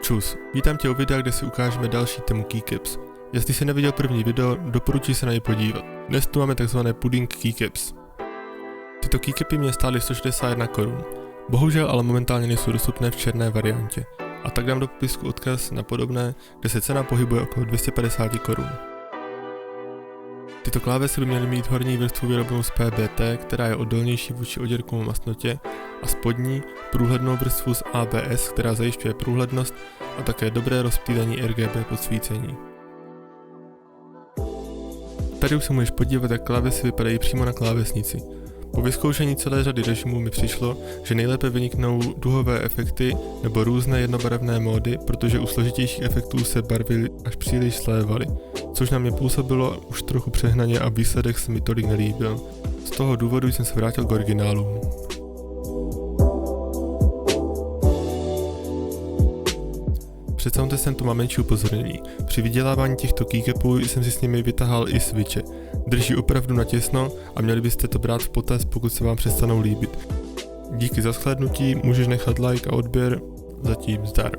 Čus, vítám tě u videa, kde si ukážeme další tému keycaps. Jestli jsi neviděl první video, doporučuji se na ně podívat. Dnes tu máme takzvané pudding keycaps. Tyto keycapy mě stály 161 korun. Bohužel ale momentálně nejsou dostupné v černé variantě. A tak dám do popisku odkaz na podobné, kde se cena pohybuje okolo 250 korun. Tyto klávesy by měly mít horní vrstvu vyrobenou z PBT, která je odolnější vůči oděrkům a masnotě, a spodní průhlednou vrstvu z ABS, která zajišťuje průhlednost a také dobré rozptýlení RGB podsvícení. Tady už se můžeš podívat, jak klávesy vypadají přímo na klávesnici. Po vyzkoušení celé řady režimů mi přišlo, že nejlépe vyniknou duhové efekty nebo různé jednobarevné módy, protože u složitějších efektů se barvy až příliš slévaly, což na mě působilo už trochu přehnaně a výsledek se mi tolik nelíbil. Z toho důvodu jsem se vrátil k originálům. Před soundtestem tu mám menší upozornění. Při vydělávání těchto keycapů jsem si s nimi vytahal i switche. Drží opravdu natěsno a měli byste to brát v potaz, pokud se vám přestanou líbit. Díky za shlédnutí, můžeš nechat like a odběr, zatím zdar.